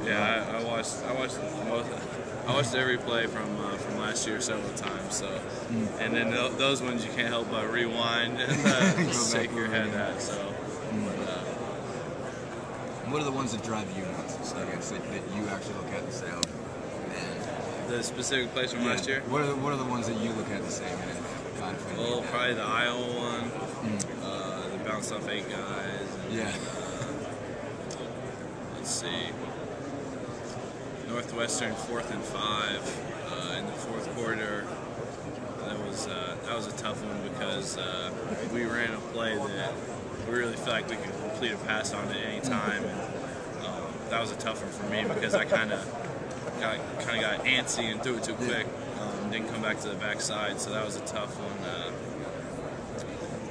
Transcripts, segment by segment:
Yeah, I watched every play from last year several times. So, and then those ones you can't help but rewind and shake your head at. So, what are the ones that drive you nuts? I guess that you actually look at and say, "Oh, man." The specific plays from last year. What are the ones that you look at the same and kind of funny? Well, probably the Iowa one. The bounce off 8 guys. And, yeah. Let's see. Northwestern 4th and 5 in the fourth quarter. That was a tough one because we ran a play that we really felt like we could complete a pass on at any time, and that was a tough one for me because I kind of got antsy and threw it too quick. Didn't come back to the backside, so that was a tough one.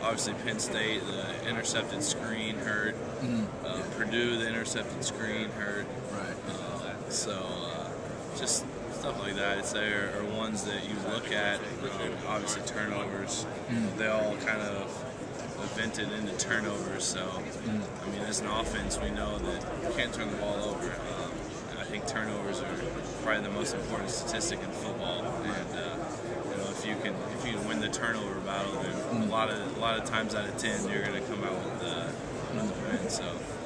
Obviously, Penn State, the intercepted screen hurt. Purdue, the intercepted screen hurt. Right. Just stuff like that, I'd say, are ones that you look at. Obviously, turnovers. They all kind of vented into turnovers. So, I mean, as an offense, we know that you can't turn the ball over. And I think turnovers are probably the most important statistic in football. And you know, if you can win the turnover battle, then a lot of times out of 10, you're going to come out with the win. So,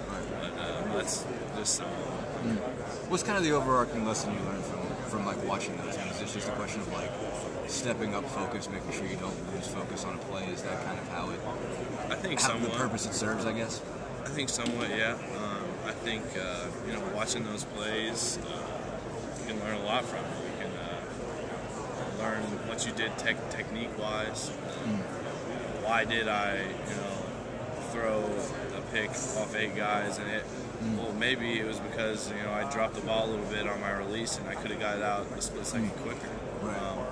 but that's just something. What's kind of the overarching lesson you learned from like watching those games? Is it just a question of like stepping up focus, making sure you don't lose focus on a play? Is that kind of how it? I think somewhat. The purpose it serves, I guess. I think somewhat, yeah. I think you know, watching those plays, you can learn a lot from it. You can learn what you did technique-wise. Why did I, throw a pick off 8 guys and it? Well, maybe it was because I dropped the ball a little bit on my release and I could have got it out a split second quicker. Right. Or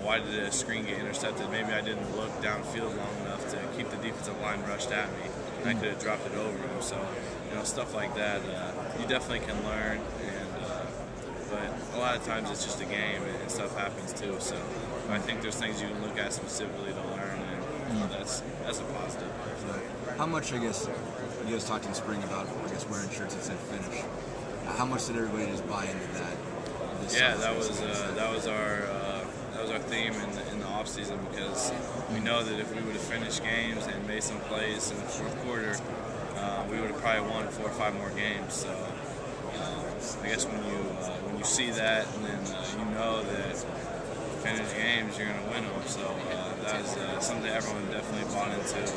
why did a screen get intercepted? Maybe I didn't look downfield long enough to keep the defensive line rushed at me, and I could have dropped it over him. So, stuff like that, you definitely can learn. And but a lot of times it's just a game, and stuff happens too. So I think there's things you can look at specifically to learn, and that's a positive. How much, I guess, you guys talked in spring about, wearing shirts that said finish. How much did everybody just buy into that? That was our theme in the off season, because we know that if we would have finished games and made some plays in the fourth quarter, we would have probably won 4 or 5 more games. So I guess when you see that, and then you know that finish games, you're going to win them. So that's something everyone definitely bought into.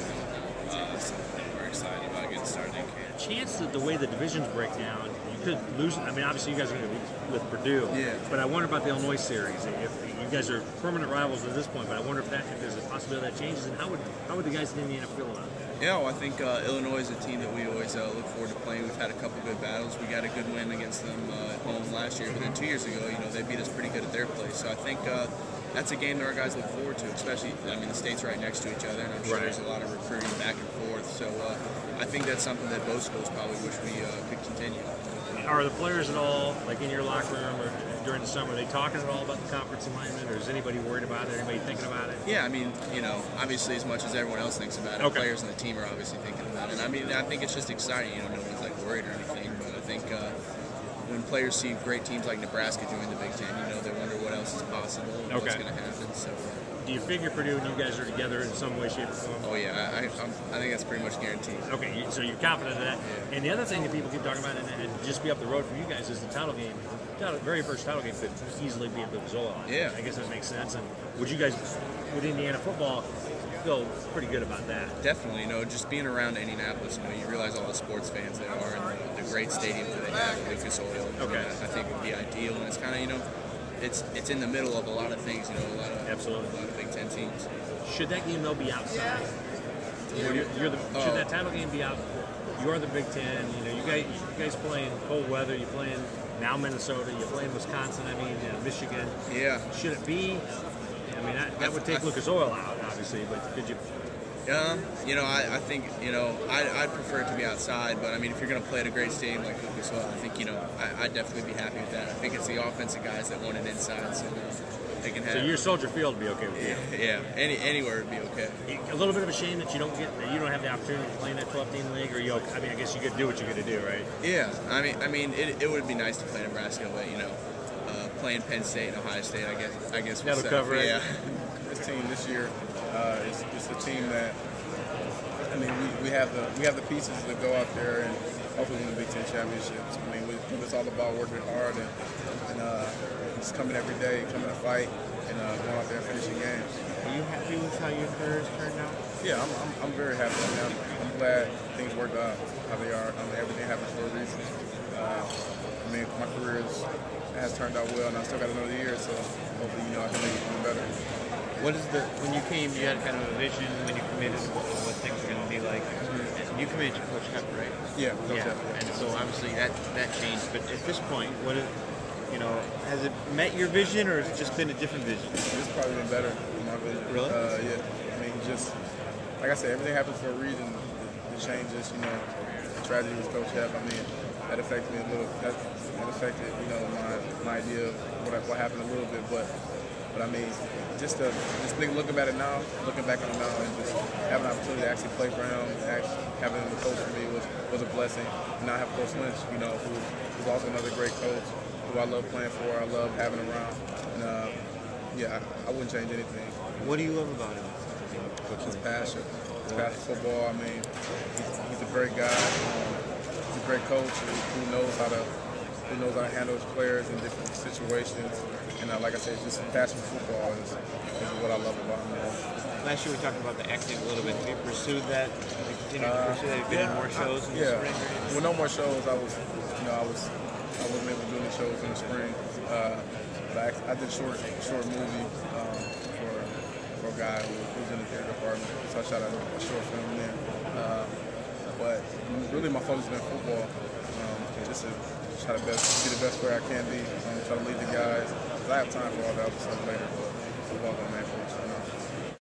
Something that we're excited about getting started in camp. Chance that the way the divisions break down, you could lose. I mean, obviously you guys are going to be with Purdue. Yeah. But I wonder about the Illinois series. If you guys are permanent rivals at this point, but I wonder if there's a possibility that changes, and how would the guys in Indiana feel about that? Yeah, well, I think Illinois is a team that we always look forward to playing. We've had a couple good battles. We got a good win against them at home last year, but then 2 years ago, they beat us pretty good at their place. So I think that's a game that our guys look forward to, especially, the state's right next to each other, and I'm sure there's a lot of recruiting back and forth. So I think that's something that both schools probably wish we could continue. Are the players at all, like in your locker room or during the summer, are they talking at all about the conference alignment, or is anybody worried about it? Anybody thinking about it? Yeah, obviously as much as everyone else thinks about it, players on the team are obviously thinking about it. And I think it's just exciting. No one's worried or anything, but I think when players see great teams like Nebraska join the Big Ten, they wonder what else is possible and what's going to happen. So. Do you figure Purdue and you guys are together in some way, shape, or form? Oh yeah, I think that's pretty much guaranteed. Okay, so you're confident in that. Yeah. And the other thing that people keep talking about, and just be up the road from you guys, is the title game. The very first title game could easily be at the Zola. Yeah. I guess that makes sense. And would you guys, with Indiana football, feel pretty good about that? Definitely. Just being around Indianapolis, you realize all the sports fans there are, and the great stadiums that they have, Lucas Oil. Okay. I think would be ideal, and it's kind of it's in the middle of a lot of things, a lot of Big Ten teams. Should that game though be outside? Should that title game be out? You're the Big Ten. You guys playing cold weather. You're playing now Minnesota. You're playing Wisconsin. Michigan. Yeah. Should it be? That would take Lucas Oil out, obviously. But could you? I think, I'd prefer it to be outside, but if you're going to play at a great stadium like Lucas Oil, I think, I'd definitely be happy with that. I think it's the offensive guys that want it inside, so they can have. So your Soldier Field would be okay with you? Yeah, anywhere would be okay. A little bit of a shame that you don't have the opportunity to play in that 12-team league, or I mean, I guess you could do what you got to do, right? Yeah, I mean, it would be nice to play Nebraska, but playing Penn State and Ohio State, I guess that'll cover it. Yeah. This team this year is a team that, I mean, we have the pieces to go out there and hopefully win the Big Ten championships. I mean, it's all about working hard and just coming every day, coming to fight, and going out there and finishing games. Are you happy with how your career has turned out? Yeah, I'm very happy. I mean, I'm glad things worked out how they are. I mean, everything happens for a reason. I mean, my career has turned out well, and I still got another year, so hopefully, I can make it even better. When you came, you had kind of a vision when you committed what things were going to be like. You committed to Coach Hupp, right? Yeah, Coach Hupp. And so obviously that changed. But at this point, has it met your vision, or has it just been a different vision? It's probably been better in my vision. Really? Yeah. I mean, just like I said, everything happens for a reason. The changes, the tragedy with Coach Hupp. I mean, that affected me a little. That affected, my idea of what happened a little bit. But I mean, just looking back on it now, and just having an opportunity to actually play for him, having him coach for me was a blessing. And now I have Coach Lynch, who's also another great coach, who I love playing for, I love having around. And I wouldn't change anything. What do you love about him? His passion. His passion for football. I mean, he's a great guy. He's a great coach who knows how to handle his players in different situations. And like I said, just passion for football is what I love about him. Last year we talked about the acting a little bit. Have you pursued that? Have you continued to pursue that? Have you been in more shows in the spring? Well, no more shows. I wasn't able to do any shows in the spring. But I did a short movie for a guy who's in the theater department. So I shot a short film there. But really my focus has been football. Just to try to be the best player I can be. Try to lead the guys. I have time for all the other stuff later, but football's my main focus right now.